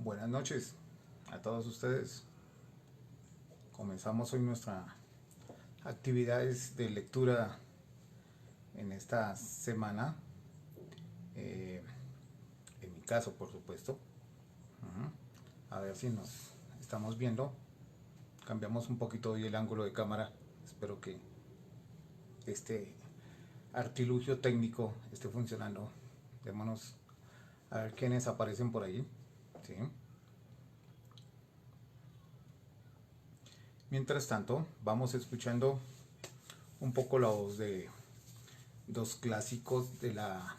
Buenas noches a todos ustedes. Comenzamos hoy nuestras actividades de lectura en esta semana. Eh, en mi caso, por supuesto. A ver si nos estamos viendo. Cambiamos un poquito hoy el ángulo de cámara. Espero que este artilugio técnico esté funcionando. Démonos a ver quiénes aparecen por ahí. ¿Sí? Mientras tanto, vamos escuchando un poco la voz de dos clásicos de la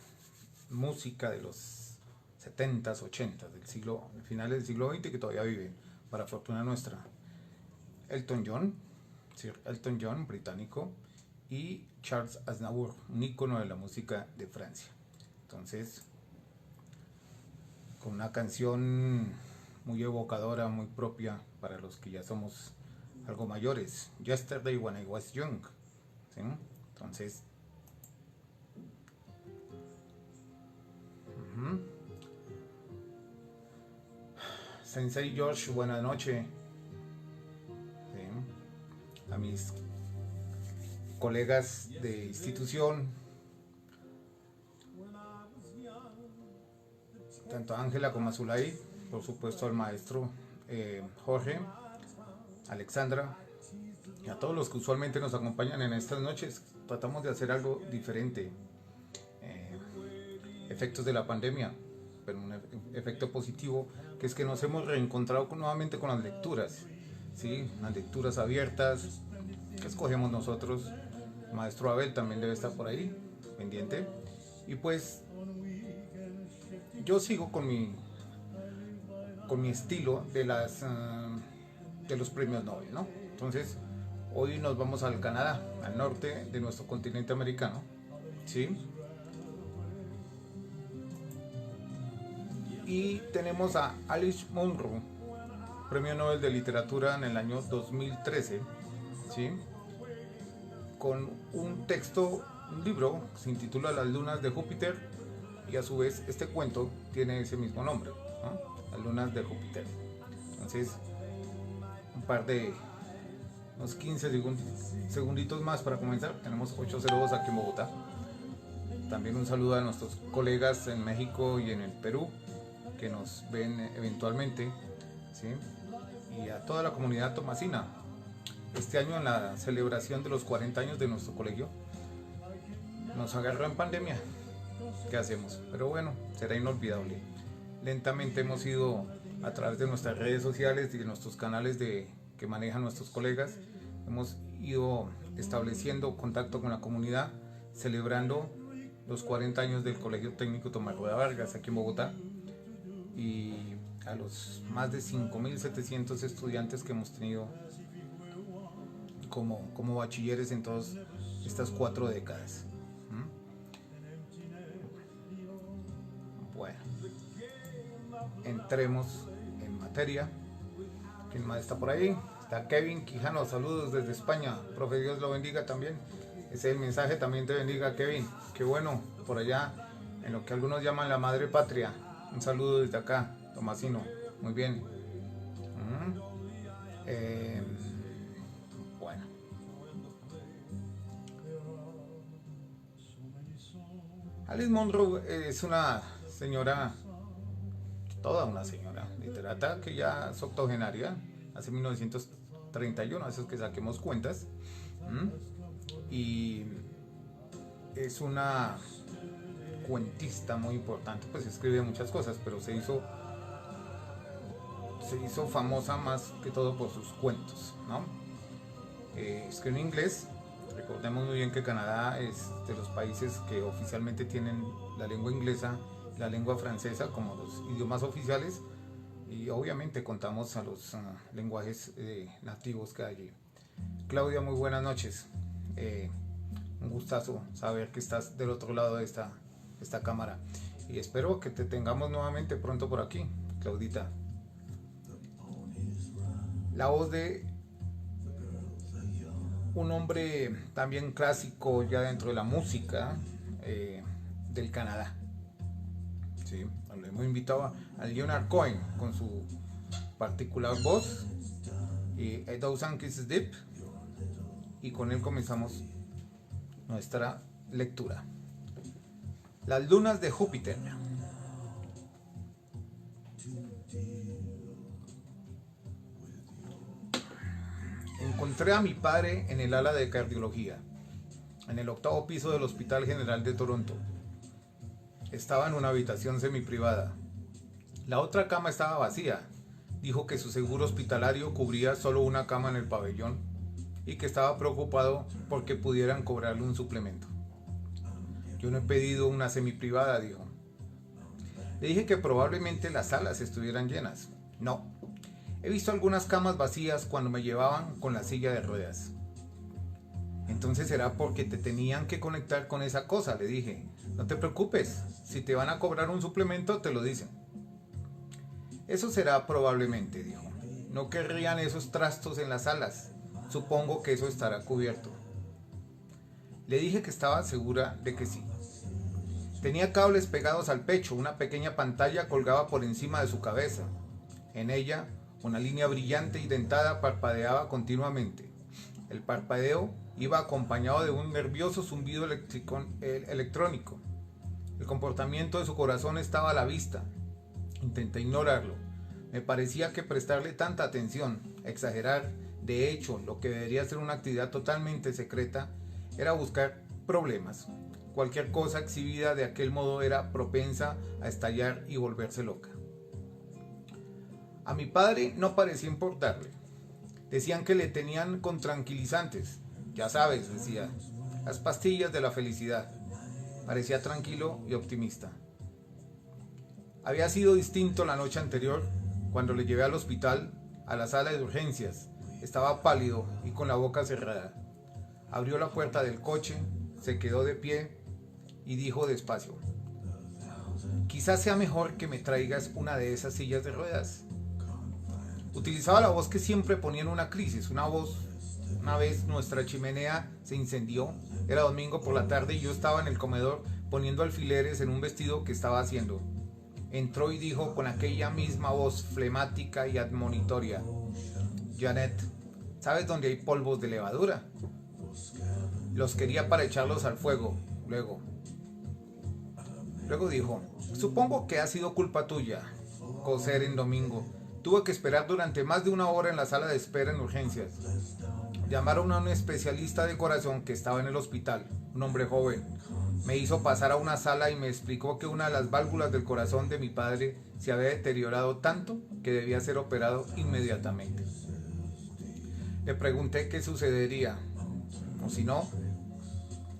música de los 70s, 80s, del siglo, finales del siglo XX, que todavía viven, para fortuna nuestra. Elton John, Sir Elton John, británico, y Charles Aznavour, un ícono de la música de Francia. Entonces, con una canción muy evocadora, muy propia para los que ya somos algo mayores. Yesterday when I was young. ¿Sí? Entonces, Sensei George, buenas noches. ¿Sí? A mis colegas de institución, tanto a Ángela como a Zulay, por supuesto al maestro Jorge, Alexandra, y a todos los que usualmente nos acompañan en estas noches. Tratamos de hacer algo diferente. Efectos de la pandemia, pero un efecto positivo, que es que nos hemos reencontrado nuevamente con las lecturas, ¿sí? Las lecturas abiertas que escogemos nosotros. Maestro Abel también debe estar por ahí, pendiente. Y pues yo sigo con mi estilo de de los premios Nobel, ¿no? Entonces, hoy nos vamos al Canadá, al norte de nuestro continente americano, ¿sí? Y tenemos a Alice Munro, Premio Nobel de Literatura en el año 2013, ¿sí? Con un texto, un libro, se intitula Las lunas de Júpiter, y a su vez este cuento tiene ese mismo nombre, ¿no? Las lunas de Júpiter. Entonces, un par de unos 15 segunditos más para comenzar. Tenemos 8:02 aquí en Bogotá. También un saludo a nuestros colegas en México y en el Perú que nos ven eventualmente, ¿sí? Y a toda la comunidad tomasina. Este año, en la celebración de los 40 años de nuestro colegio, nos agarró en pandemia. ¿Qué hacemos? Pero bueno, será inolvidable. Lentamente hemos ido, a través de nuestras redes sociales y de nuestros canales que manejan nuestros colegas, hemos ido estableciendo contacto con la comunidad, celebrando los 40 años del Colegio Técnico Tomás Rueda Vargas aquí en Bogotá, y a los más de 5.700 estudiantes que hemos tenido como bachilleres en todas estas 4 décadas. Bueno, entremos en materia. ¿Quién más está por ahí? Está Kevin Quijano, saludos desde España. Profe, Dios lo bendiga también. Ese es el mensaje, también te bendiga, Kevin. Qué bueno, por allá, en lo que algunos llaman la madre patria. Un saludo desde acá, Tomasino. Muy bien. Bueno. Alice Munro es una señora, toda una señora literata, que ya es octogenaria, hace 1931, eso es que saquemos cuentas. Y es una cuentista muy importante, pues escribe muchas cosas, pero se hizo famosa más que todo por sus cuentos, ¿no? Escribe en inglés. Recordemos muy bien que Canadá es de los países que oficialmente tienen la lengua inglesa y la lengua francesa como los idiomas oficiales, y obviamente contamos a los lenguajes nativos que hay allí. Claudia, muy buenas noches. Un gustazo saber que estás del otro lado de esta cámara, y espero que te tengamos nuevamente pronto por aquí, Claudita. La voz de un hombre también clásico ya dentro de la música del Canadá, ¿sí? Lo hemos invitado a Leonard Cohen con su particular voz y A Thousand Kisses Deep, y con él comenzamos nuestra lectura. Las lunas de Júpiter. Encontré a mi padre en el ala de cardiología, en el 8º piso del Hospital General de Toronto. Estaba en una habitación semiprivada. La otra cama estaba vacía. Dijo que su seguro hospitalario cubría solo una cama en el pabellón y que estaba preocupado porque pudieran cobrarle un suplemento. Yo no he pedido una semiprivada, dijo. Le dije que probablemente las salas estuvieran llenas. No. He visto algunas camas vacías cuando me llevaban con la silla de ruedas. Entonces será porque te tenían que conectar con esa cosa, le dije. No te preocupes, si te van a cobrar un suplemento te lo dicen. Eso será probablemente, dijo. No querrían esos trastos en las salas. Supongo que eso estará cubierto. Le dije que estaba segura de que sí. Tenía cables pegados al pecho, una pequeña pantalla colgaba por encima de su cabeza. En ella, una línea brillante y dentada parpadeaba continuamente. El parpadeo iba acompañado de un nervioso zumbido electrónico. El comportamiento de su corazón estaba a la vista. Intenté ignorarlo. Me parecía que prestarle tanta atención, exagerar, de hecho, lo que debería ser una actividad totalmente secreta, era buscar problemas. Cualquier cosa exhibida de aquel modo era propensa a estallar y volverse loca. A mi padre no parecía importarle. Decían que le tenían con tranquilizantes. Ya sabes, decía, las pastillas de la felicidad. Parecía tranquilo y optimista. Había sido distinto la noche anterior, cuando le llevé al hospital, a la sala de urgencias. Estaba pálido y con la boca cerrada. Abrió la puerta del coche, se quedó de pie y dijo despacio: quizás sea mejor que me traigas una de esas sillas de ruedas. Utilizaba la voz que siempre ponía en una crisis, una vez nuestra chimenea se incendió, era domingo por la tarde y yo estaba en el comedor poniendo alfileres en un vestido que estaba haciendo. Entró y dijo con aquella misma voz flemática y admonitoria: Janet, ¿sabes dónde hay polvos de levadura? Los quería para echarlos al fuego. Luego dijo: supongo que ha sido culpa tuya coser en domingo. Tuve que esperar durante más de 1 hora en la sala de espera en urgencias. Llamaron a un especialista de corazón que estaba en el hospital, un hombre joven. Me hizo pasar a una sala y me explicó que una de las válvulas del corazón de mi padre se había deteriorado tanto que debía ser operado inmediatamente. Le pregunté qué sucedería, o si no,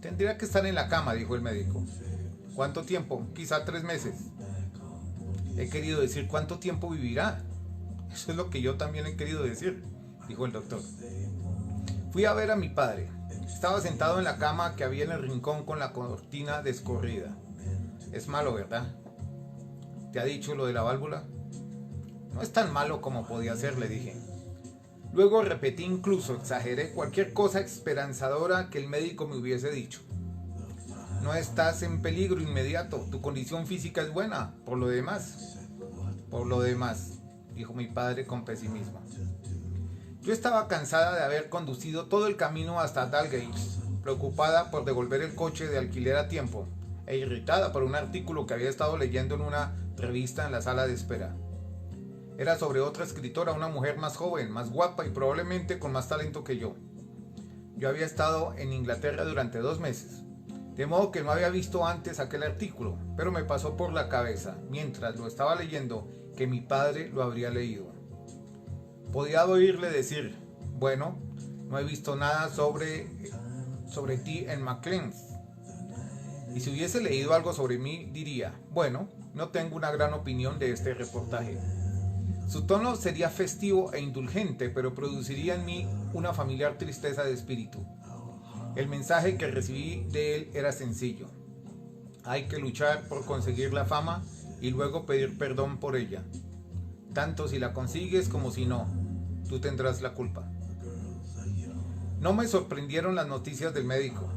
tendría que estar en la cama, dijo el médico. ¿Cuánto tiempo? Quizá 3 meses. He querido decir, ¿cuánto tiempo vivirá? Eso es lo que yo también he querido decir, dijo el doctor. Fui a ver a mi padre. Estaba sentado en la cama que había en el rincón con la cortina descorrida. Es malo, ¿verdad? ¿Te ha dicho lo de la válvula? No es tan malo como podía ser, le dije. Luego repetí, incluso exageré cualquier cosa esperanzadora que el médico me hubiese dicho. No estás en peligro inmediato, tu condición física es buena, por lo demás, dijo mi padre con pesimismo. Yo estaba cansada de haber conducido todo el camino hasta Dalgate, preocupada por devolver el coche de alquiler a tiempo e irritada por un artículo que había estado leyendo en una revista en la sala de espera. Era sobre otra escritora, una mujer más joven, más guapa y probablemente con más talento que yo. Yo había estado en Inglaterra durante 2 meses, de modo que no había visto antes aquel artículo, pero me pasó por la cabeza, mientras lo estaba leyendo, que mi padre lo habría leído. Podía oírle decir: bueno, no he visto nada sobre ti en Maclean's. Y si hubiese leído algo sobre mí, diría: bueno, no tengo una gran opinión de este reportaje. Su tono sería festivo e indulgente, pero produciría en mí una familiar tristeza de espíritu. El mensaje que recibí de él era sencillo: hay que luchar por conseguir la fama y luego pedir perdón por ella. Tanto si la consigues como si no, tú tendrás la culpa. No me sorprendieron las noticias del médico.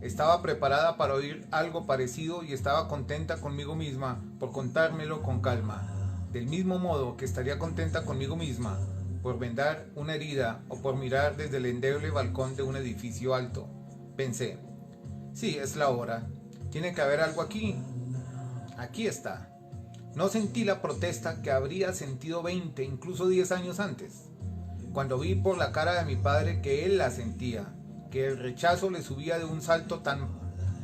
Estaba preparada para oír algo parecido y estaba contenta conmigo misma por contármelo con calma. Del mismo modo que estaría contenta conmigo misma por vendar una herida o por mirar desde el endeble balcón de un edificio alto. Pensé, sí, es la hora. Tiene que haber algo aquí. Aquí está. No sentí la protesta que habría sentido 20, incluso 10 años antes, cuando vi por la cara de mi padre que él la sentía, que el rechazo le subía de un salto tan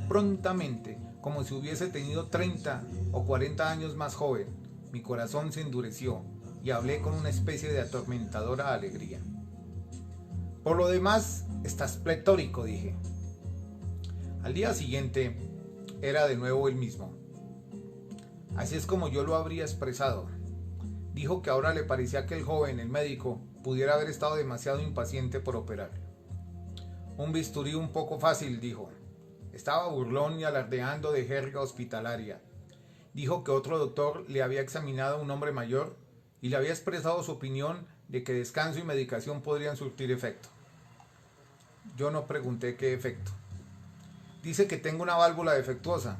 prontamente como si hubiese tenido 30 o 40 años más joven. Mi corazón se endureció y hablé con una especie de atormentadora alegría. Por lo demás, estás pletórico, dije. Al día siguiente, era de nuevo el mismo. Así es como yo lo habría expresado. Dijo que ahora le parecía que el joven, el médico, pudiera haber estado demasiado impaciente por operar. Un bisturí un poco fácil, dijo. Estaba burlón y alardeando de jerga hospitalaria. Dijo que otro doctor le había examinado a un hombre mayor y le había expresado su opinión de que descanso y medicación podrían surtir efecto. Yo no pregunté qué efecto. Dice que tengo una válvula defectuosa.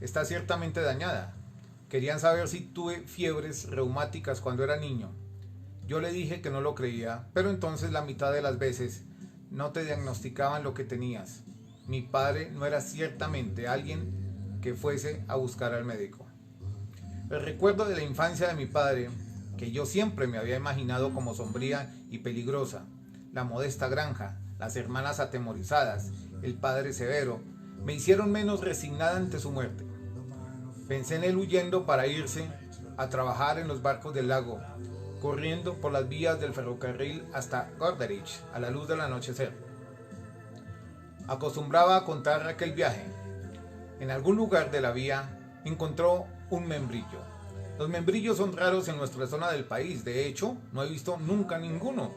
Está ciertamente dañada. Querían saber si tuve fiebres reumáticas cuando era niño. Yo le dije que no lo creía, pero entonces la mitad de las veces no te diagnosticaban lo que tenías. Mi padre no era ciertamente alguien que fuese a buscar al médico. El recuerdo de la infancia de mi padre, que yo siempre me había imaginado como sombría y peligrosa, la modesta granja, las hermanas atemorizadas, el padre severo, me hicieron menos resignada ante su muerte. Pensé en él huyendo para irse a trabajar en los barcos del lago, corriendo por las vías del ferrocarril hasta Goderich a la luz del anochecer. Acostumbraba a contar aquel viaje. En algún lugar de la vía encontró un membrillo. Los membrillos son raros en nuestra zona del país. De hecho, no he visto nunca ninguno.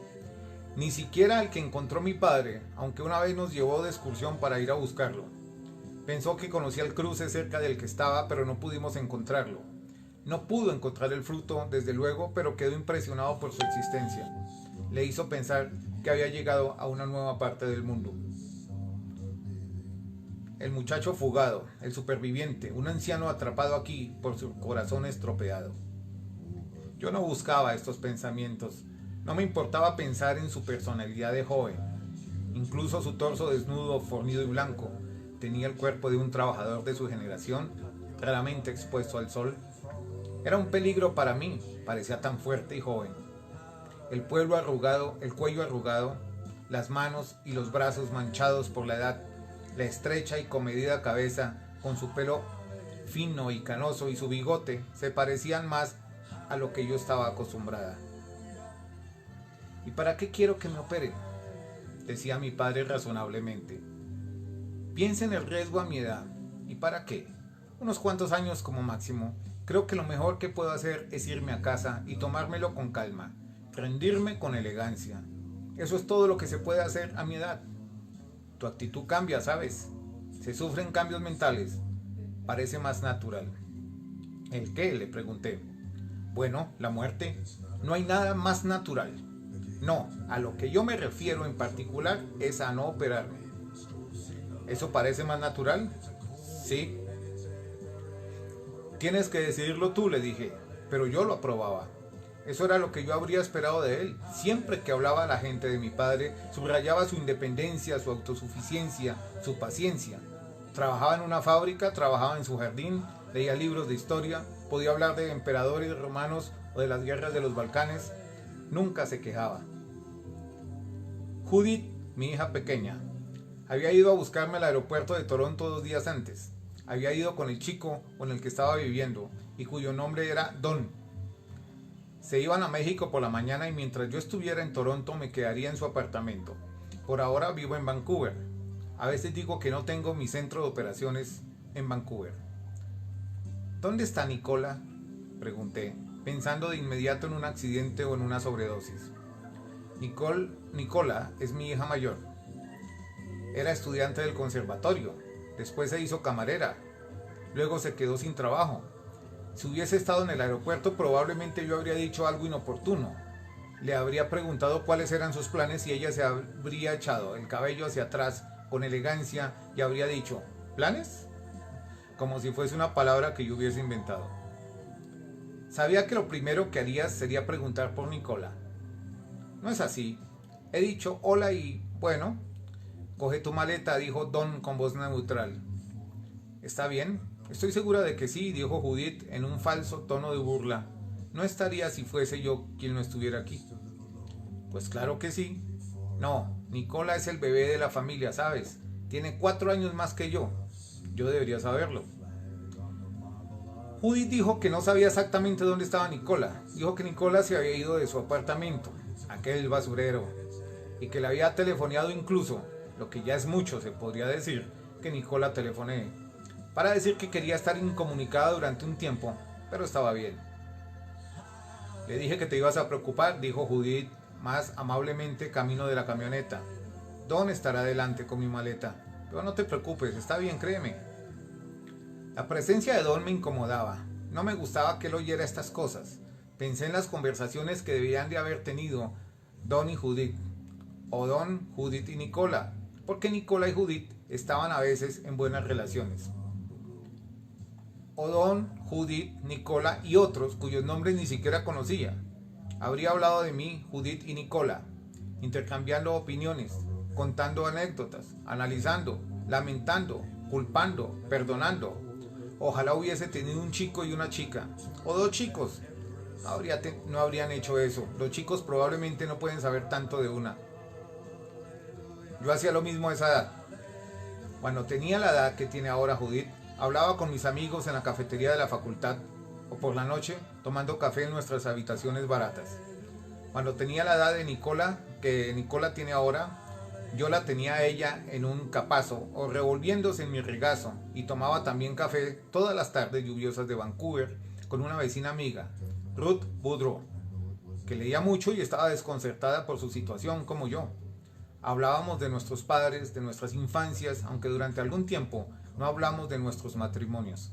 Ni siquiera el que encontró mi padre, aunque una vez nos llevó de excursión para ir a buscarlo. Pensó que conocía el cruce cerca del que estaba, pero no pudimos encontrarlo. No pudo encontrar el fruto, desde luego, pero quedó impresionado por su existencia. Le hizo pensar que había llegado a una nueva parte del mundo. El muchacho fugado, el superviviente, un anciano atrapado aquí por su corazón estropeado. Yo no buscaba estos pensamientos. No me importaba pensar en su personalidad de joven. Incluso su torso desnudo, fornido y blanco, tenía el cuerpo de un trabajador de su generación, raramente expuesto al sol. Era un peligro para mí, parecía tan fuerte y joven. El cuello arrugado, las manos y los brazos manchados por la edad, la estrecha y comedida cabeza con su pelo fino y canoso y su bigote se parecían más a lo que yo estaba acostumbrada. ¿Y para qué quiero que me operen?, decía mi padre razonablemente. Piensa en el riesgo a mi edad. ¿Y para qué? Unos cuantos años como máximo. Creo que lo mejor que puedo hacer es irme a casa y tomármelo con calma, rendirme con elegancia. Eso es todo lo que se puede hacer a mi edad. Tu actitud cambia, ¿sabes? Se sufren cambios mentales. Parece más natural. ¿El qué?, le pregunté. Bueno, la muerte. No hay nada más natural. No, a lo que yo me refiero en particular es a no operarme. ¿Eso parece más natural? Sí. Tienes que decidirlo tú, le dije, pero yo lo aprobaba. Eso era lo que yo habría esperado de él. Siempre que hablaba a la gente de mi padre, subrayaba su independencia, su autosuficiencia, su paciencia. Trabajaba en una fábrica, trabajaba en su jardín, leía libros de historia, podía hablar de emperadores romanos o de las guerras de los Balcanes. Nunca se quejaba. Judith, mi hija pequeña, había ido a buscarme al aeropuerto de Toronto 2 días antes. Había ido con el chico con el que estaba viviendo y cuyo nombre era Don. Se iban a México por la mañana y mientras yo estuviera en Toronto me quedaría en su apartamento. Por ahora vivo en Vancouver. A veces digo que no tengo mi centro de operaciones en Vancouver. ¿Dónde está Nicola?, pregunté, pensando de inmediato en un accidente o en una sobredosis. Nicola es mi hija mayor. Era estudiante del conservatorio. Después se hizo camarera. Luego se quedó sin trabajo. Si hubiese estado en el aeropuerto, probablemente yo habría dicho algo inoportuno. Le habría preguntado cuáles eran sus planes y ella se habría echado el cabello hacia atrás con elegancia y habría dicho, ¿planes? Como si fuese una palabra que yo hubiese inventado. Sabía que lo primero que harías sería preguntar por Nicola. No es así. He dicho hola y, bueno, coge tu maleta, dijo Don con voz neutral. ¿Está bien? Estoy segura de que sí, dijo Judith en un falso tono de burla. No estaría si fuese yo quien no estuviera aquí. Pues claro que sí. No, Nicola es el bebé de la familia, ¿sabes? Tiene 4 años más que yo. Yo debería saberlo. Judith dijo que no sabía exactamente dónde estaba Nicola. Dijo que Nicola se había ido de su apartamento, aquel basurero, y que le había telefoneado incluso, lo que ya es mucho, se podría decir, que Nicola telefonee, para decir que quería estar incomunicada durante un tiempo, pero estaba bien. Le dije que te ibas a preocupar, dijo Judith más amablemente camino de la camioneta. Don estará adelante con mi maleta, pero no te preocupes, está bien, créeme. La presencia de Don me incomodaba. No me gustaba que él oyera estas cosas. Pensé en las conversaciones que debían de haber tenido Don y Judith, o Don, Judith y Nicola, porque Nicola y Judith estaban a veces en buenas relaciones. O Don, Judith, Nicola y otros cuyos nombres ni siquiera conocía. Habría hablado de mí, Judith y Nicola, intercambiando opiniones, contando anécdotas, analizando, lamentando, culpando, perdonando. Ojalá hubiese tenido un chico y una chica, o 2 chicos. No habrían hecho eso. Los chicos probablemente no pueden saber tanto de una. Yo hacía lo mismo a esa edad. Cuando tenía la edad que tiene ahora Judith, hablaba con mis amigos en la cafetería de la facultad, o por la noche, tomando café en nuestras habitaciones baratas. Cuando tenía la edad de Nicola, que Nicola tiene ahora, yo la tenía a ella en un capazo o revolviéndose en mi regazo y tomaba también café todas las tardes lluviosas de Vancouver con una vecina amiga, Ruth Boudreau, que leía mucho y estaba desconcertada por su situación como yo. Hablábamos de nuestros padres, de nuestras infancias, aunque durante algún tiempo no hablamos de nuestros matrimonios.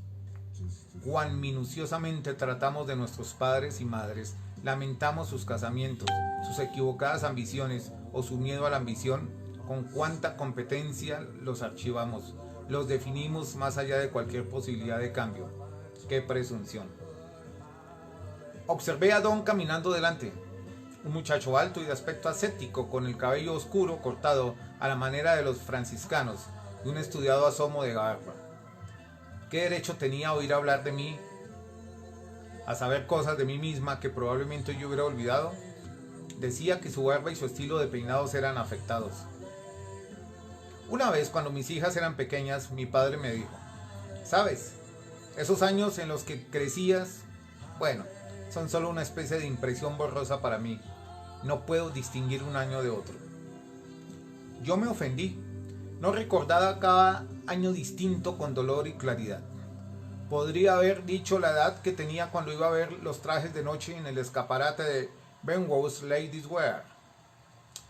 Cuán minuciosamente tratamos de nuestros padres y madres, lamentamos sus casamientos, sus equivocadas ambiciones o su miedo a la ambición, con cuánta competencia los archivamos, los definimos más allá de cualquier posibilidad de cambio. ¡Qué presunción! Observé a Don caminando delante, un muchacho alto y de aspecto ascético, con el cabello oscuro cortado a la manera de los franciscanos y un estudiado asomo de barba. ¿Qué derecho tenía a oír hablar de mí, a saber cosas de mí misma que probablemente yo hubiera olvidado? Decía que su barba y su estilo de peinados eran afectados. Una vez, cuando mis hijas eran pequeñas, mi padre me dijo, ¿sabes? Esos años en los que crecías, bueno, son solo una especie de impresión borrosa para mí. No puedo distinguir un año de otro. Yo me ofendí. No recordaba cada año distinto con dolor y claridad. Podría haber dicho la edad que tenía cuando iba a ver los trajes de noche en el escaparate de Benwow's Ladies Wear.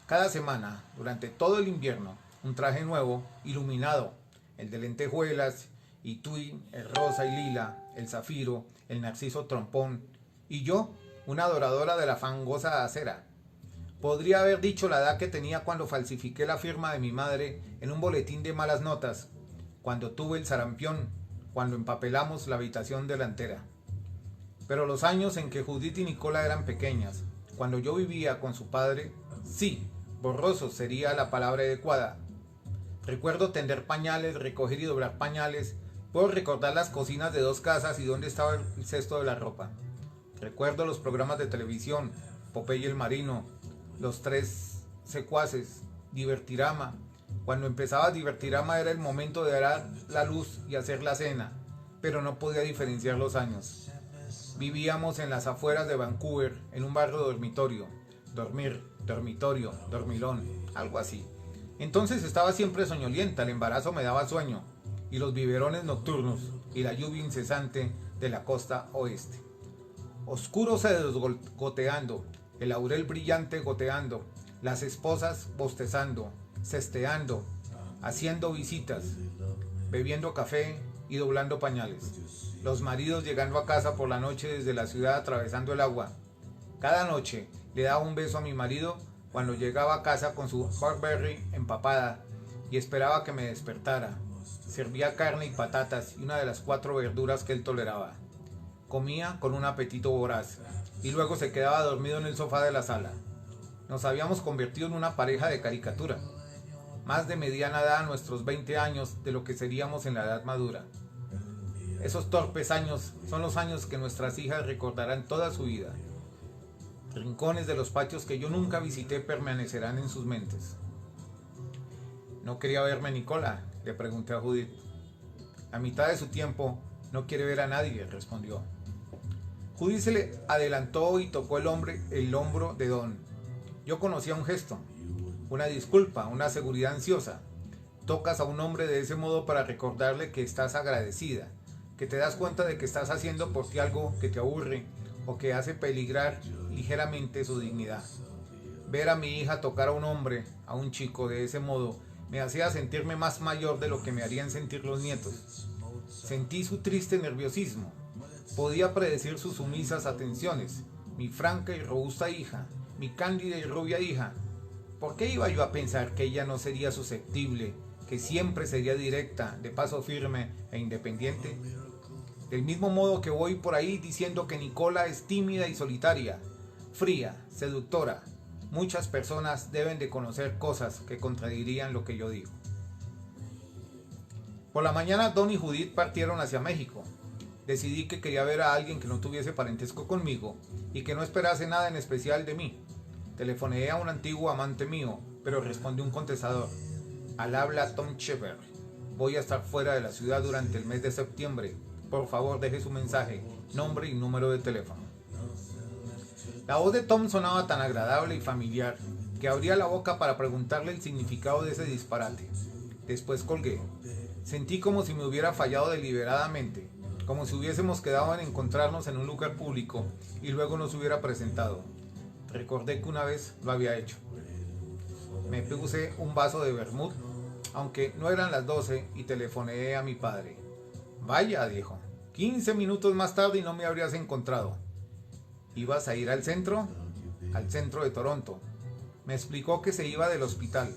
Cada semana, durante todo el invierno, un traje nuevo, iluminado, el de lentejuelas y tuí, el rosa y lila, el zafiro, el narciso trompón, y yo, una adoradora de la fangosa acera. Podría haber dicho la edad que tenía cuando falsifiqué la firma de mi madre en un boletín de malas notas, cuando tuve el sarampión, cuando empapelamos la habitación delantera. Pero los años en que Judith y Nicola eran pequeñas, cuando yo vivía con su padre, sí, borrosos sería la palabra adecuada. Recuerdo tender pañales, recoger y doblar pañales. Puedo recordar las cocinas de 2 casas y dónde estaba el cesto de la ropa. Recuerdo los programas de televisión, Popeye el Marino, Los 3 Secuaces, Divertirama. Cuando empezaba Divertirama era el momento de dar la luz y hacer la cena, pero no podía diferenciar los años. Vivíamos en las afueras de Vancouver, en un barrio dormitorio. Dormir, dormitorio, dormilón, algo así. Entonces estaba siempre soñolienta, el embarazo me daba sueño, y los biberones nocturnos, y la lluvia incesante de la costa oeste. Oscuro cedros goteando, el laurel brillante goteando, las esposas bostezando, cesteando, haciendo visitas, bebiendo café y doblando pañales. Los maridos llegando a casa por la noche desde la ciudad atravesando el agua. Cada noche le daba un beso a mi marido cuando llegaba a casa con su Burberry empapada y esperaba que me despertara. Servía carne y patatas y una de las 4 verduras que él toleraba. Comía con un apetito voraz y luego se quedaba dormido en el sofá de la sala. Nos habíamos convertido en una pareja de caricatura, más de mediana edad a nuestros 20 años de lo que seríamos en la edad madura. Esos torpes años son los años que nuestras hijas recordarán toda su vida. Rincones de los patios que yo nunca visité permanecerán en sus mentes. ¿No quería verme Nicola?, le pregunté a Judith. A mitad de su tiempo no quiere ver a nadie, respondió. Judith se le adelantó y tocó el hombro de Don. Yo conocía un gesto, una disculpa, una seguridad ansiosa. Tocas a un hombre de ese modo para recordarle que estás agradecida, que te das cuenta de que estás haciendo por ti algo que te aburre o que hace peligrar ligeramente su dignidad. Ver a mi hija tocar a un hombre, a un chico de ese modo, me hacía sentirme más mayor de lo que me harían sentir los nietos. Sentí su triste nerviosismo. Podía predecir sus sumisas atenciones. Mi franca y robusta hija, mi cándida y rubia hija. ¿Por qué iba yo a pensar que ella no sería susceptible, que siempre sería directa, de paso firme e independiente? Del mismo modo que voy por ahí diciendo que Nicola es tímida y solitaria, fría, seductora. Muchas personas deben de conocer cosas que contradirían lo que yo digo. Por la mañana Don y Judith partieron hacia México. Decidí que quería ver a alguien que no tuviese parentesco conmigo y que no esperase nada en especial de mí. Telefoneé a un antiguo amante mío, pero respondió un contestador. Al habla Tom Shepherd. Voy a estar fuera de la ciudad durante el mes de septiembre. Por favor, deje su mensaje, nombre y número de teléfono. La voz de Tom sonaba tan agradable y familiar que abría la boca para preguntarle el significado de ese disparate. Después colgué. Sentí como si me hubiera fallado deliberadamente, como si hubiésemos quedado en encontrarnos en un lugar público y luego nos hubiera presentado. Recordé que una vez lo había hecho. Me puse un vaso de vermut, aunque no eran las 12, y telefoneé a mi padre. Vaya, dijo, 15 minutos más tarde y no me habrías encontrado. ¿Ibas a ir al centro? Al centro de Toronto. Me explicó que se iba al hospital.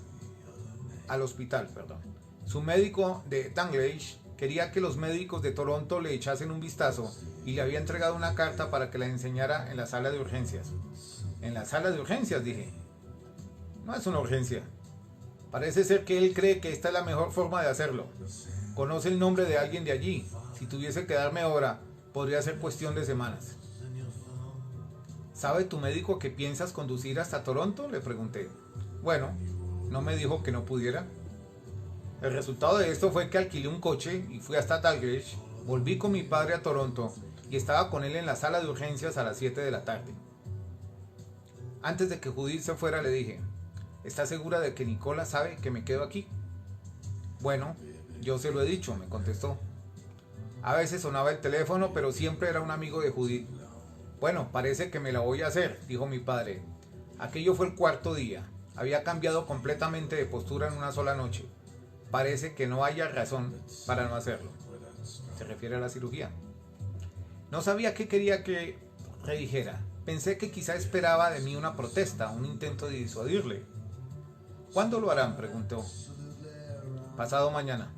Su médico de Danglish quería que los médicos de Toronto le echasen un vistazo y le había entregado una carta para que la enseñara en la sala de urgencias. ¿En la sala de urgencias?, dije. No es una urgencia. Parece ser que él cree que esta es la mejor forma de hacerlo. Conoce el nombre de alguien de allí. Si tuviese que darme hora, podría ser cuestión de semanas. ¿Sabe tu médico que piensas conducir hasta Toronto?, le pregunté. Bueno, no me dijo que no pudiera. El resultado de esto fue que alquilé un coche y fui hasta Dalglish. Volví con mi padre a Toronto y estaba con él en la sala de urgencias a las 7 de la tarde. Antes de que Judith se fuera le dije, ¿estás segura de que Nicola sabe que me quedo aquí? Bueno, yo se lo he dicho, me contestó. A veces sonaba el teléfono, pero siempre era un amigo de Judith. Bueno, parece que me la voy a hacer, dijo mi padre. Aquello fue el 4.º día. Había cambiado completamente de postura en una sola noche. Parece que no haya razón para no hacerlo. Se refiere a la cirugía. No sabía qué quería que redijera. Pensé que quizá esperaba de mí una protesta, un intento de disuadirle. ¿Cuándo lo harán?, preguntó. Pasado mañana.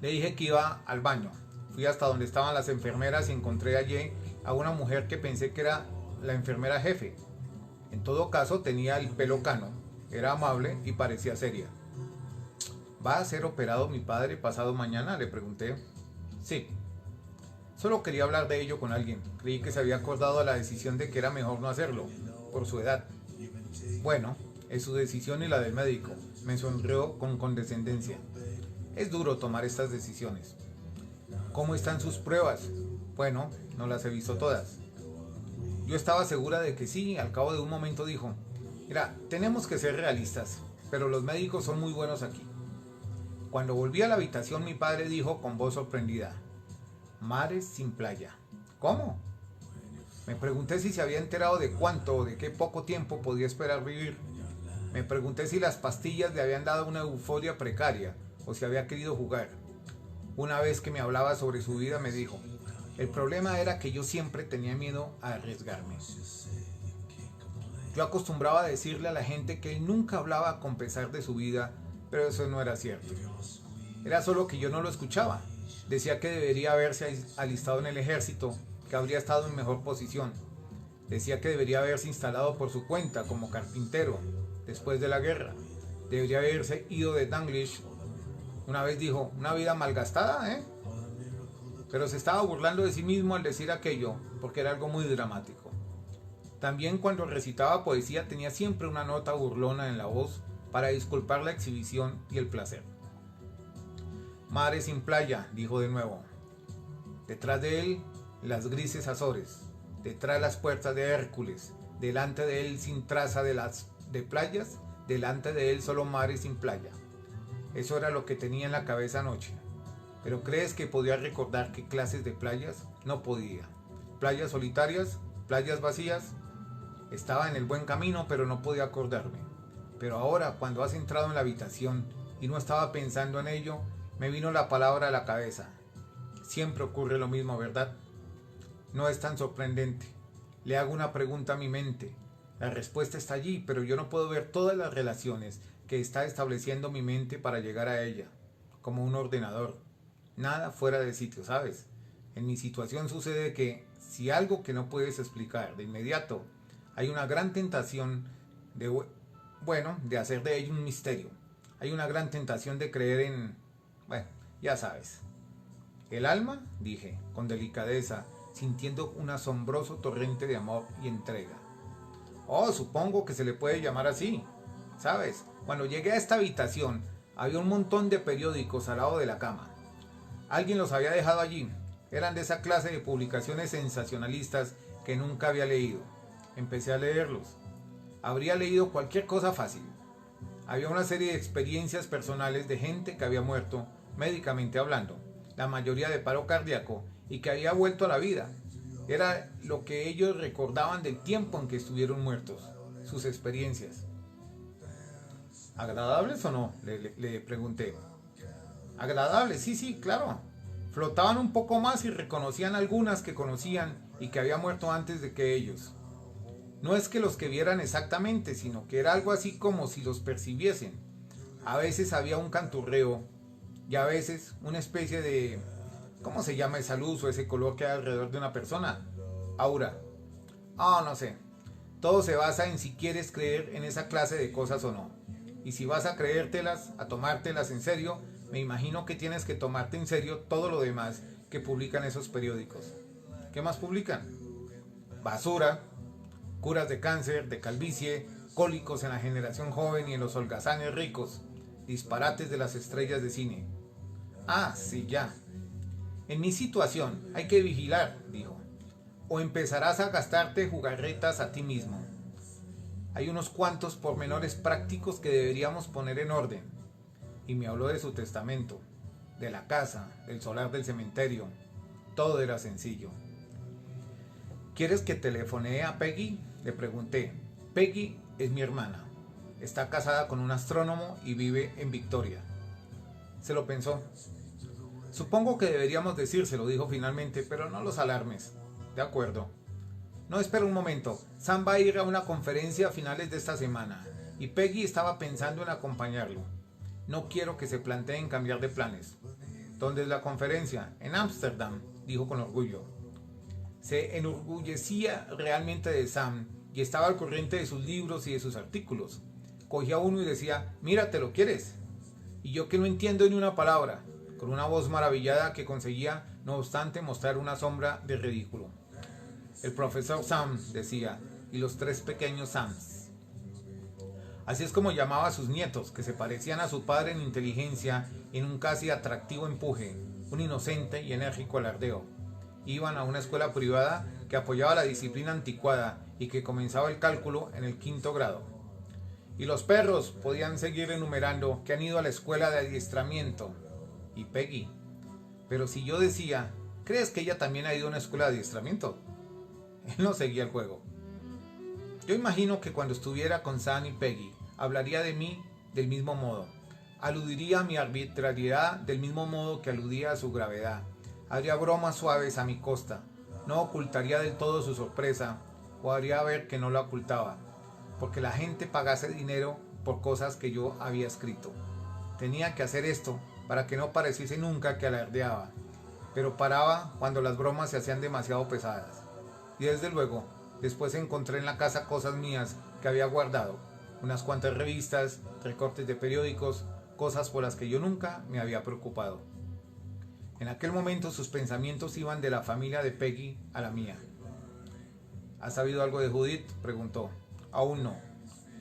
Le dije que iba al baño. Fui hasta donde estaban las enfermeras y encontré allí a una mujer que pensé que era la enfermera jefe. En todo caso tenía el pelo cano, era amable y parecía seria. ¿Va a ser operado mi padre pasado mañana?, le pregunté. Sí. Solo quería hablar de ello con alguien. Creí que se había acordado de la decisión de que era mejor no hacerlo, por su edad. Bueno, es su decisión y la del médico. Me sonrió con condescendencia. Es duro tomar estas decisiones. ¿Cómo están sus pruebas? Bueno, no las he visto todas. Yo estaba segura de que sí. Al cabo de un momento dijo, mira, tenemos que ser realistas, pero los médicos son muy buenos aquí. Cuando volví a la habitación, mi padre dijo con voz sorprendida, mares sin playa. ¿Cómo? Me pregunté si se había enterado de cuánto o de qué poco tiempo podía esperar vivir. Me pregunté si las pastillas le habían dado una euforia precaria o si había querido jugar. Una vez que me hablaba sobre su vida me dijo, el problema era que yo siempre tenía miedo a arriesgarme. Yo acostumbraba a decirle a la gente que él nunca hablaba con pesar de su vida pero eso no era cierto. Era solo que yo no lo escuchaba. Decía que debería haberse alistado en el ejército, que habría estado en mejor posición. Decía que debería haberse instalado por su cuenta como carpintero después de la guerra. Debería haberse ido de Danglish. Una vez dijo, una vida malgastada, ¿eh? Pero se estaba burlando de sí mismo al decir aquello, porque era algo muy dramático. También cuando recitaba poesía tenía siempre una nota burlona en la voz para disculpar la exhibición y el placer. Mares sin playa, dijo de nuevo. Detrás de él, las grises Azores. Detrás las puertas de Hércules. Delante de él sin traza de playas. Delante de él solo mares sin playa. Eso era lo que tenía en la cabeza anoche. ¿Pero crees que podía recordar qué clases de playas? No podía. Playas solitarias, playas vacías. Estaba en el buen camino, pero no podía acordarme. Pero ahora, cuando has entrado en la habitación y no estaba pensando en ello, me vino la palabra a la cabeza. Siempre ocurre lo mismo, ¿verdad? No es tan sorprendente. Le hago una pregunta a mi mente. La respuesta está allí, pero yo no puedo ver todas las relaciones que está estableciendo mi mente para llegar a ella, como un ordenador. Nada fuera de sitio, ¿sabes? En mi situación sucede que si algo que no puedes explicar de inmediato, hay una gran tentación de hacer de ello un misterio. Hay una gran tentación de creer en... ya sabes. El alma, dije, con delicadeza, sintiendo un asombroso torrente de amor y entrega. Oh, supongo que se le puede llamar así. ¿Sabes? Cuando llegué a esta habitación, había un montón de periódicos al lado de la cama. Alguien los había dejado allí. Eran de esa clase de publicaciones sensacionalistas que nunca había leído. Empecé a leerlos. Habría leído cualquier cosa fácil. Había una serie de experiencias personales de gente que había muerto, médicamente hablando, la mayoría de paro cardíaco, y que había vuelto a la vida. Era lo que ellos recordaban del tiempo en que estuvieron muertos, sus experiencias. ¿Agradables o no?, le pregunté. Agradables, sí, claro. Flotaban un poco más y reconocían algunas que conocían y que había muerto antes de que ellos. No es que los que vieran exactamente, sino que era algo así como si los percibiesen. A veces había un canturreo y a veces una especie de... ¿Cómo se llama esa luz o ese color que hay alrededor de una persona? Aura. No sé. Todo se basa en si quieres creer en esa clase de cosas o no. Y si vas a creértelas, a tomártelas en serio, me imagino que tienes que tomarte en serio todo lo demás que publican esos periódicos. ¿Qué más publican? Basura, curas de cáncer, de calvicie, cólicos en la generación joven y en los holgazanes ricos, disparates de las estrellas de cine. Sí, ya. En mi situación hay que vigilar, dijo, o empezarás a gastarte jugarretas a ti mismo. Hay unos cuantos pormenores prácticos que deberíamos poner en orden. Y me habló de su testamento, de la casa, del solar del cementerio. Todo era sencillo. ¿Quieres que telefonee a Peggy?, le pregunté. Peggy es mi hermana. Está casada con un astrónomo y vive en Victoria. Se lo pensó. Supongo que deberíamos decírselo, dijo finalmente, pero no los alarmes. De acuerdo. No, espera un momento. Sam va a ir a una conferencia a finales de esta semana y Peggy estaba pensando en acompañarlo. No quiero que se planteen cambiar de planes. ¿Dónde es la conferencia? En Ámsterdam, dijo con orgullo. Se enorgullecía realmente de Sam y estaba al corriente de sus libros y de sus artículos. Cogía uno y decía, mira, ¿te lo quieres? Y yo que no entiendo ni una palabra, con una voz maravillada que conseguía, no obstante, mostrar una sombra de ridículo. El profesor Sam, decía, y los tres pequeños Sams. Así es como llamaba a sus nietos, que se parecían a su padre en inteligencia y en un casi atractivo empuje, un inocente y enérgico alardeo. Iban a una escuela privada que apoyaba la disciplina anticuada y que comenzaba el cálculo en el 5º grado. Y los perros podían seguir enumerando que han ido a la escuela de adiestramiento. Y Peggy. Pero si yo decía, ¿crees que ella también ha ido a una escuela de adiestramiento? Él no seguía el juego. Yo imagino que cuando estuviera con Sam y Peggy, hablaría de mí del mismo modo. Aludiría a mi arbitrariedad del mismo modo que aludía a su gravedad. Haría bromas suaves a mi costa. No ocultaría del todo su sorpresa, o haría ver que no la ocultaba, porque la gente pagase dinero por cosas que yo había escrito. Tenía que hacer esto para que no pareciese nunca que alardeaba, pero paraba cuando las bromas se hacían demasiado pesadas. Y desde luego, después encontré en la casa cosas mías que había guardado, unas cuantas revistas, recortes de periódicos, cosas por las que yo nunca me había preocupado. En aquel momento sus pensamientos iban de la familia de Peggy a la mía. ¿Has sabido algo de Judith?, preguntó. Aún no.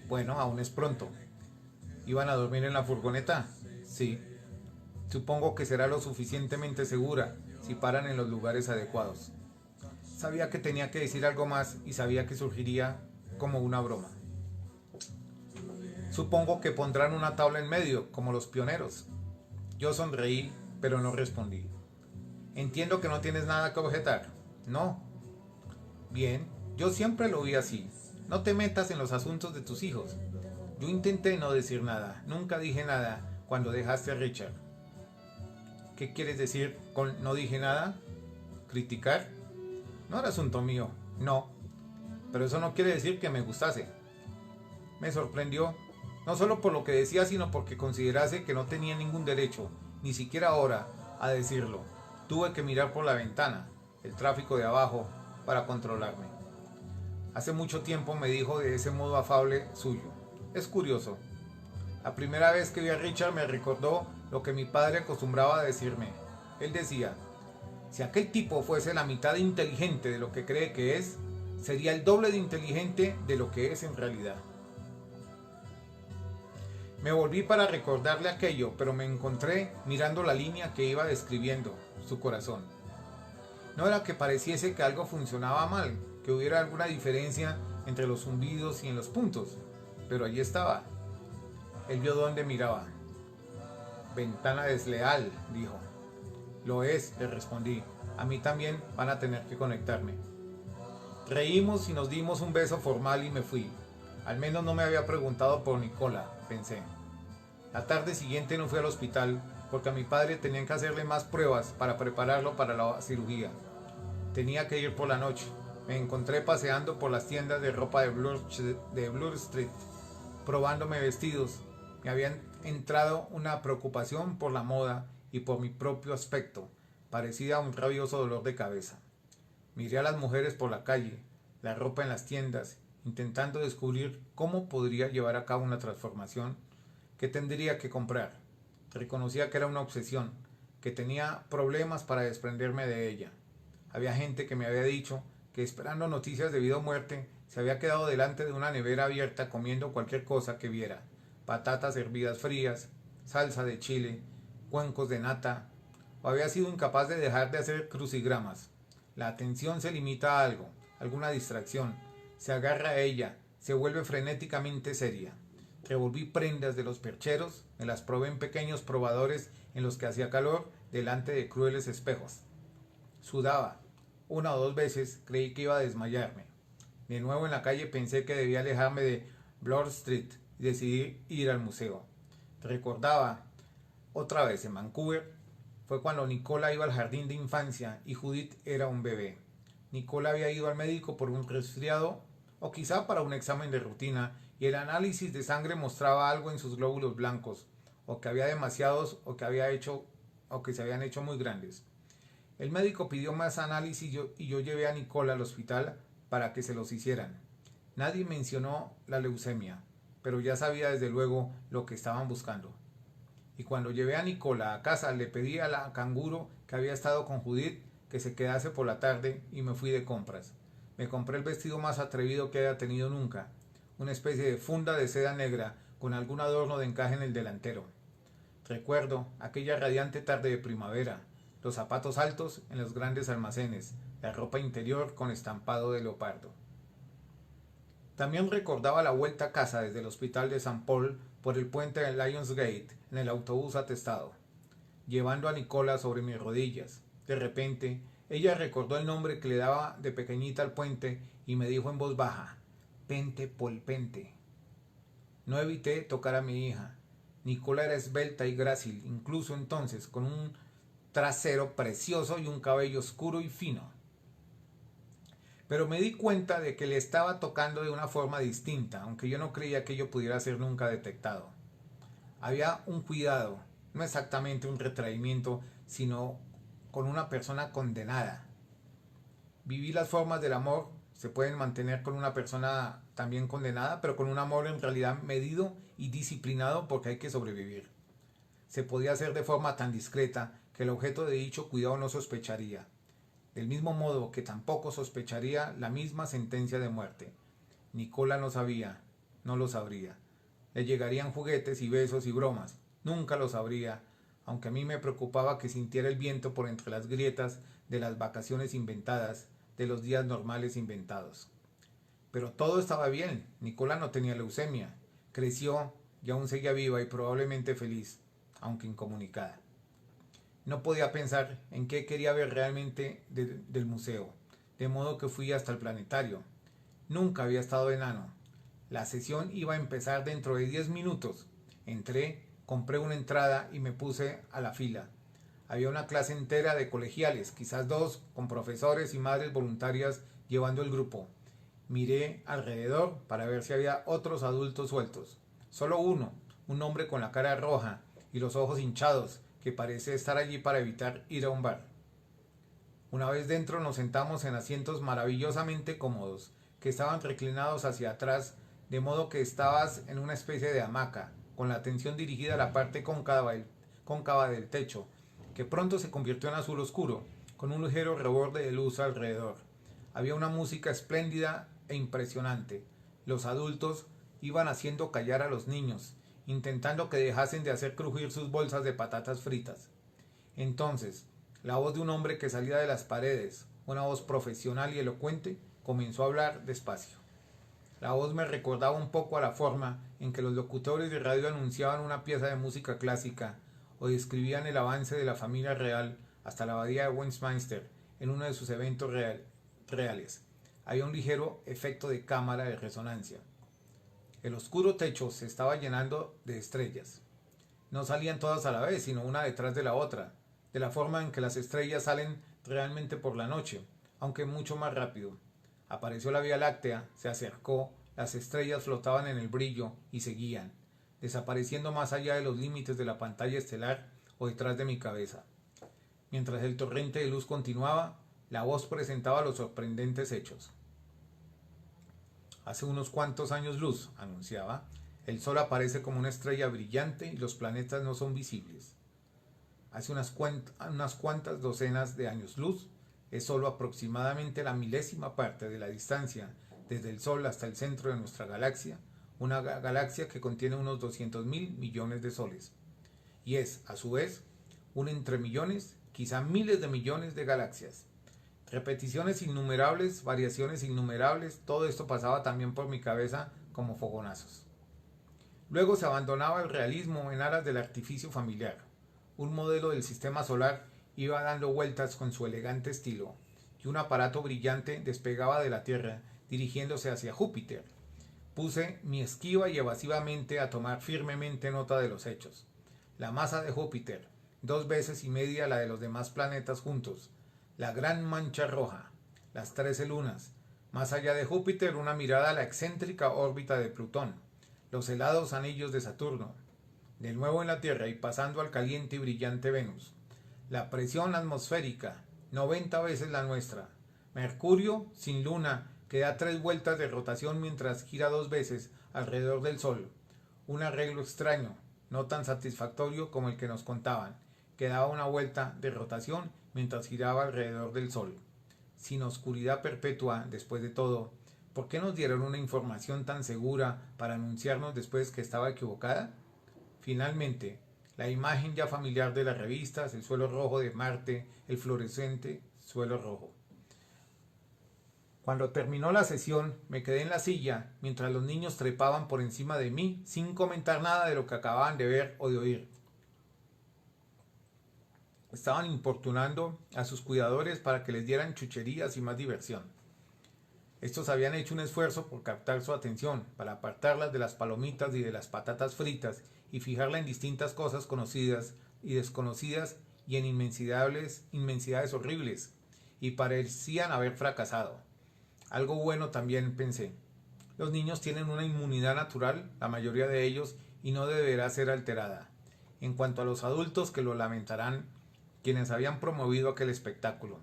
Bueno, aún es pronto. ¿Iban a dormir en la furgoneta? Sí. Supongo que será lo suficientemente segura si paran en los lugares adecuados. Sabía que tenía que decir algo más y sabía que surgiría como una broma. Supongo que pondrán una tabla en medio, como los pioneros. Yo sonreí, pero no respondí. Entiendo que no tienes nada que objetar. No. Bien, yo siempre lo vi así. No te metas en los asuntos de tus hijos. Yo intenté no decir nada. Nunca dije nada cuando dejaste a Richard. ¿Qué quieres decir con no dije nada? ¿Criticar? No era asunto mío. No. Pero eso no quiere decir que me gustase. Me sorprendió, no solo por lo que decía, sino porque considerase que no tenía ningún derecho, ni siquiera ahora, a decirlo. Tuve que mirar por la ventana, el tráfico de abajo, para controlarme. Hace mucho tiempo me dijo de ese modo afable suyo. Es curioso. La primera vez que vi a Richard me recordó lo que mi padre acostumbraba a decirme. Él decía, si aquel tipo fuese la mitad de inteligente de lo que cree que es, sería el doble de inteligente de lo que es en realidad. Me volví para recordarle aquello, pero me encontré mirando la línea que iba describiendo, su corazón. No era que pareciese que algo funcionaba mal, que hubiera alguna diferencia entre los zumbidos y en los puntos, pero allí estaba. Él vio dónde miraba. Ventana desleal, dijo. Lo es, le respondí. A mí también van a tener que conectarme. Reímos y nos dimos un beso formal y me fui. Al menos no me había preguntado por Nicola, pensé. La tarde siguiente no fui al hospital porque a mi padre tenían que hacerle más pruebas para prepararlo para la cirugía. Tenía que ir por la noche. Me encontré paseando por las tiendas de ropa de Bloor Street, probándome vestidos. Me habían entrado una preocupación por la moda y por mi propio aspecto, parecida a un rabioso dolor de cabeza. Miré a las mujeres por la calle, la ropa en las tiendas, intentando descubrir cómo podría llevar a cabo una transformación que tendría que comprar. Reconocía que era una obsesión, que tenía problemas para desprenderme de ella. Había gente que me había dicho que esperando noticias de vida o muerte se había quedado delante de una nevera abierta comiendo cualquier cosa que viera, patatas hervidas frías, salsa de chile, cuencos de nata, o había sido incapaz de dejar de hacer crucigramas. La atención se limita a algo, alguna distracción, se agarra a ella, se vuelve frenéticamente seria. Revolví prendas de los percheros, me las probé en pequeños probadores en los que hacía calor delante de crueles espejos. Sudaba. Una o dos veces creí que iba a desmayarme. De nuevo en la calle pensé que debía alejarme de Bloor Street y decidí ir al museo. Recordaba, otra vez en Vancouver, fue cuando Nicola iba al jardín de infancia y Judith era un bebé. Nicola había ido al médico por un resfriado o quizá para un examen de rutina y el análisis de sangre mostraba algo en sus glóbulos blancos, o que había demasiados o que se habían hecho muy grandes. El médico pidió más análisis y yo llevé a Nicola al hospital para que se los hicieran. Nadie mencionó la leucemia, pero ya sabía desde luego lo que estaban buscando. Y cuando llevé a Nicola a casa le pedí a la canguro que había estado con Judith que se quedase por la tarde y me fui de compras. Me compré el vestido más atrevido que haya tenido nunca, una especie de funda de seda negra con algún adorno de encaje en el delantero. Recuerdo aquella radiante tarde de primavera, los zapatos altos en los grandes almacenes, la ropa interior con estampado de leopardo. También recordaba la vuelta a casa desde el hospital de St. Paul por el puente de Lionsgate en el autobús atestado, llevando a Nicola sobre mis rodillas. De repente, ella recordó el nombre que le daba de pequeñita al puente y me dijo en voz baja, Pente Pol Pente. No evité tocar a mi hija. Nicola era esbelta y grácil, incluso entonces, con un trasero precioso y un cabello oscuro y fino. Pero me di cuenta de que le estaba tocando de una forma distinta, aunque yo no creía que ello pudiera ser nunca detectado. Había un cuidado, no exactamente un retraimiento, sino con una persona condenada. Vivir las formas del amor se pueden mantener con una persona también condenada, pero con un amor en realidad medido y disciplinado porque hay que sobrevivir. Se podía hacer de forma tan discreta que el objeto de dicho cuidado no sospecharía, del mismo modo que tampoco sospecharía la misma sentencia de muerte. Nicola no sabía, no lo sabría. Le llegarían juguetes y besos y bromas, nunca lo sabría, aunque a mí me preocupaba que sintiera el viento por entre las grietas de las vacaciones inventadas, de los días normales inventados. Pero todo estaba bien, Nicola no tenía leucemia, creció y aún seguía viva y probablemente feliz, aunque incomunicada. No podía pensar en qué quería ver realmente del museo, de modo que fui hasta el planetario. Nunca había estado enano. La sesión iba a empezar dentro de 10 minutos. Entré, compré una entrada y me puse a la fila. Había una clase entera de colegiales, quizás dos, con profesores y madres voluntarias llevando el grupo. Miré alrededor para ver si había otros adultos sueltos. Solo uno, un hombre con la cara roja y los ojos hinchados, que parece estar allí para evitar ir a un bar. Una vez dentro nos sentamos en asientos maravillosamente cómodos, que estaban reclinados hacia atrás, de modo que estabas en una especie de hamaca, con la atención dirigida a la parte cóncava del techo, que pronto se convirtió en azul oscuro, con un ligero reborde de luz alrededor. Había una música espléndida e impresionante. Los adultos iban haciendo callar a los niños, intentando que dejasen de hacer crujir sus bolsas de patatas fritas. Entonces, la voz de un hombre que salía de las paredes, una voz profesional y elocuente, comenzó a hablar despacio. La voz me recordaba un poco a la forma en que los locutores de radio anunciaban una pieza de música clásica o describían el avance de la familia real hasta la abadía de Westminster en uno de sus eventos reales. Había un ligero efecto de cámara de resonancia. El oscuro techo se estaba llenando de estrellas. No salían todas a la vez, sino una detrás de la otra, de la forma en que las estrellas salen realmente por la noche, aunque mucho más rápido. Apareció la Vía Láctea, se acercó, las estrellas flotaban en el brillo y seguían, desapareciendo más allá de los límites de la pantalla estelar o detrás de mi cabeza. Mientras el torrente de luz continuaba, la voz presentaba los sorprendentes hechos. Hace unos cuantos años luz, anunciaba, el Sol aparece como una estrella brillante y los planetas no son visibles. Hace unas cuantas docenas de años luz, es solo aproximadamente la milésima parte de la distancia desde el Sol hasta el centro de nuestra galaxia, una galaxia que contiene unos 200.000 millones de soles. Y es, a su vez, un entre millones, quizá miles de millones de galaxias. Repeticiones innumerables, variaciones innumerables, todo esto pasaba también por mi cabeza como fogonazos. Luego se abandonaba el realismo en aras del artificio familiar. Un modelo del sistema solar iba dando vueltas con su elegante estilo, y un aparato brillante despegaba de la Tierra, dirigiéndose hacia Júpiter. Puse mi esquiva y evasivamente a tomar firmemente nota de los hechos. La masa de Júpiter, 2 veces y media la de los demás planetas juntos. La gran mancha roja, las 13 lunas. Más allá de Júpiter, una mirada a la excéntrica órbita de Plutón, los helados anillos de Saturno. De nuevo en la Tierra y pasando al caliente y brillante Venus. La presión atmosférica, 90 veces la nuestra. Mercurio, sin luna, que da 3 vueltas de rotación mientras gira 2 veces alrededor del Sol. Un arreglo extraño, no tan satisfactorio como el que nos contaban, que daba una vuelta de rotación mientras giraba alrededor del Sol. Sin oscuridad perpetua, después de todo, ¿por qué nos dieron una información tan segura para anunciarnos después que estaba equivocada? Finalmente, la imagen ya familiar de las revistas, el suelo rojo de Marte, el fluorescente suelo rojo. Cuando terminó la sesión, me quedé en la silla mientras los niños trepaban por encima de mí sin comentar nada de lo que acababan de ver o de oír. Estaban importunando a sus cuidadores para que les dieran chucherías y más diversión. Estos habían hecho un esfuerzo por captar su atención, para apartarlas de las palomitas y de las patatas fritas y fijarla en distintas cosas conocidas y desconocidas y en inmensidades horribles, y parecían haber fracasado. Algo bueno también pensé. Los niños tienen una inmunidad natural, la mayoría de ellos, y no deberá ser alterada. En cuanto a los adultos, que lo lamentarán quienes habían promovido aquel espectáculo.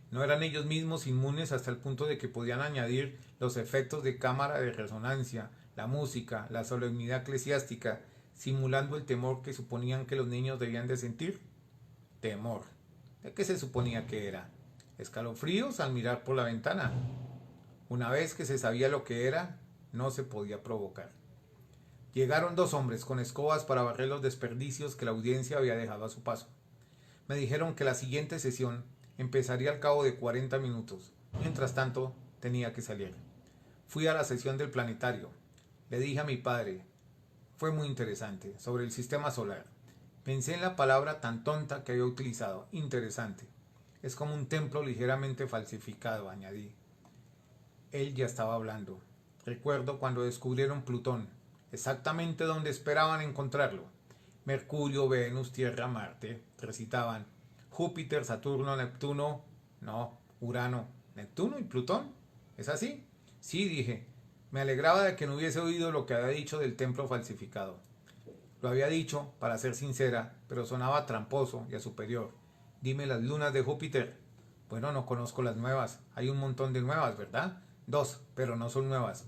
No eran ellos mismos inmunes hasta el punto de que podían añadir los efectos de cámara de resonancia, la música, la solemnidad eclesiástica, simulando el temor que suponían que los niños debían de sentir. Temor. ¿De qué se suponía que era? Escalofríos al mirar por la ventana. Una vez que se sabía lo que era, no se podía provocar. Llegaron dos hombres con escobas para barrer los desperdicios que la audiencia había dejado a su paso. Me dijeron que la siguiente sesión empezaría al cabo de 40 minutos. Mientras tanto, tenía que salir. Fui a la sesión del planetario. Le dije a mi padre, fue muy interesante, sobre el sistema solar. Pensé en la palabra tan tonta que había utilizado, interesante. Es como un templo ligeramente falsificado, añadí. Él ya estaba hablando. Recuerdo cuando descubrieron Plutón, exactamente donde esperaban encontrarlo. Mercurio, Venus, Tierra, Marte, recitaban. Júpiter, Saturno, Neptuno, no, Urano, Neptuno y Plutón. ¿Es así? Sí, dije. Me alegraba de que no hubiese oído lo que había dicho del templo falsificado. Lo había dicho, para ser sincera, pero sonaba tramposo y a superior. Dime las lunas de Júpiter. Bueno, no conozco las nuevas. Hay un montón de nuevas, ¿verdad? 2, pero no son nuevas.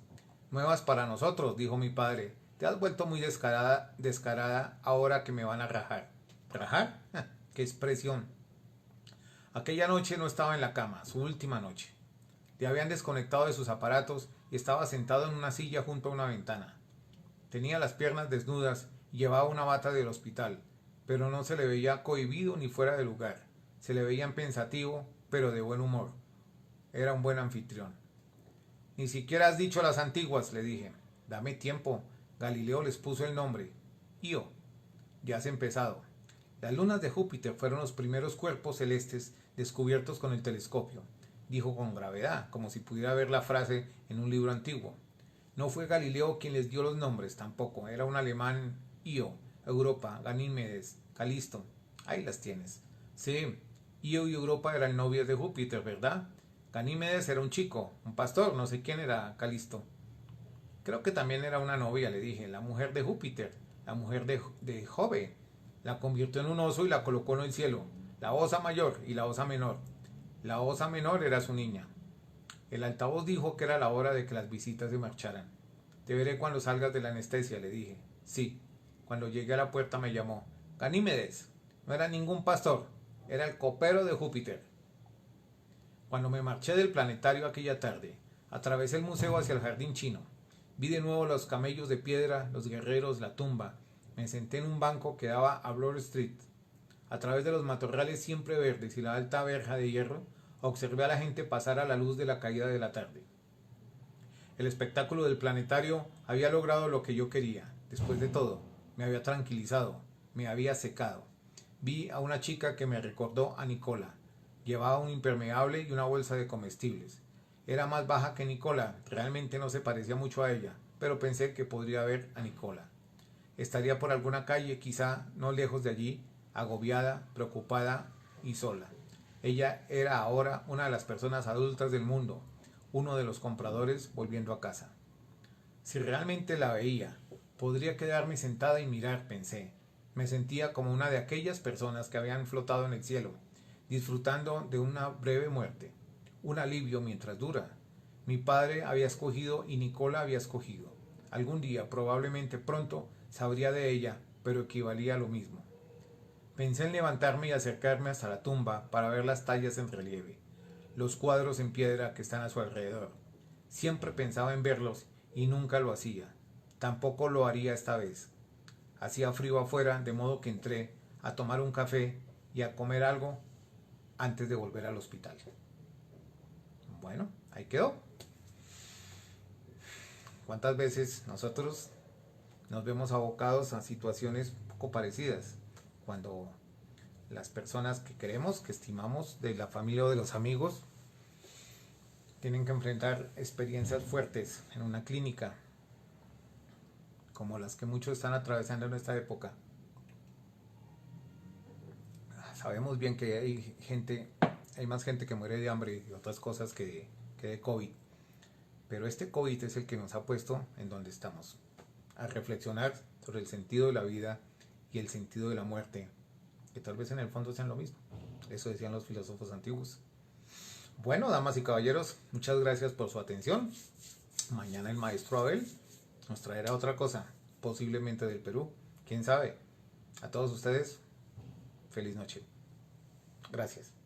Nuevas para nosotros, dijo mi padre. Te has vuelto muy descarada ahora que me van a rajar. ¿Rajar? ¡Qué expresión! Aquella noche no estaba en la cama, su última noche. Le habían desconectado de sus aparatos y estaba sentado en una silla junto a una ventana. Tenía las piernas desnudas y llevaba una bata del hospital, pero no se le veía cohibido ni fuera de lugar. Se le veía pensativo, pero de buen humor. Era un buen anfitrión. Ni siquiera has dicho las antiguas, le dije. Dame tiempo. Galileo les puso el nombre. Io. Ya has empezado. Las lunas de Júpiter fueron los primeros cuerpos celestes descubiertos con el telescopio, dijo con gravedad, como si pudiera ver la frase en un libro antiguo. No fue Galileo quien les dio los nombres, tampoco. Era un alemán. Io, Europa, Ganímedes, Calisto. Ahí las tienes. Sí, Io y Europa eran novios de Júpiter, ¿verdad? Ganímedes era un chico, un pastor, no sé quién era Calisto. Creo que también era una novia, le dije, la mujer de Júpiter, la mujer de Jove. La convirtió en un oso y la colocó en el cielo, la osa mayor y la osa menor. La osa menor era su niña. El altavoz dijo que era la hora de que las visitas se marcharan. Te veré cuando salgas de la anestesia, le dije. Sí. Cuando llegué a la puerta me llamó. Ganímedes. No era ningún pastor, era el copero de Júpiter. Cuando me marché del planetario aquella tarde, atravesé el museo hacia el jardín chino. Vi de nuevo los camellos de piedra, los guerreros, la tumba. Me senté en un banco que daba a Bloor Street. A través de los matorrales siempre verdes y la alta verja de hierro, observé a la gente pasar a la luz de la caída de la tarde. El espectáculo del planetario había logrado lo que yo quería. Después de todo, me había tranquilizado, me había secado. Vi a una chica que me recordó a Nicola. Llevaba un impermeable y una bolsa de comestibles. Era más baja que Nicola, realmente no se parecía mucho a ella, pero pensé que podría ver a Nicola. Estaría por alguna calle, quizá no lejos de allí, agobiada, preocupada y sola. Ella era ahora una de las personas adultas del mundo, uno de los compradores volviendo a casa. Si realmente la veía, podría quedarme sentada y mirar, pensé. Me sentía como una de aquellas personas que habían flotado en el cielo, disfrutando de una breve muerte, un alivio mientras dura. Mi padre había escogido y Nicola había escogido. Algún día, probablemente pronto, sabría de ella, pero equivalía a lo mismo. Pensé en levantarme y acercarme hasta la tumba para ver las tallas en relieve, los cuadros en piedra que están a su alrededor. Siempre pensaba en verlos y nunca lo hacía. Tampoco lo haría esta vez. Hacía frío afuera, de modo que entré a tomar un café y a comer algo antes de volver al hospital. Bueno, ahí quedó. ¿Cuántas veces nosotros nos vemos abocados a situaciones poco parecidas? Cuando las personas que queremos, que estimamos, de la familia o de los amigos, tienen que enfrentar experiencias fuertes en una clínica, como las que muchos están atravesando en esta época. Sabemos bien que hay más gente que muere de hambre y otras cosas que de COVID. Pero este COVID es el que nos ha puesto en donde estamos. a reflexionar sobre el sentido de la vida y el sentido de la muerte, que tal vez en el fondo sean lo mismo. Eso decían los filósofos antiguos. Bueno, damas y caballeros, muchas gracias por su atención. Mañana el maestro Abel nos traerá otra cosa, posiblemente del Perú. ¿Quién sabe? A todos ustedes, feliz noche. Gracias.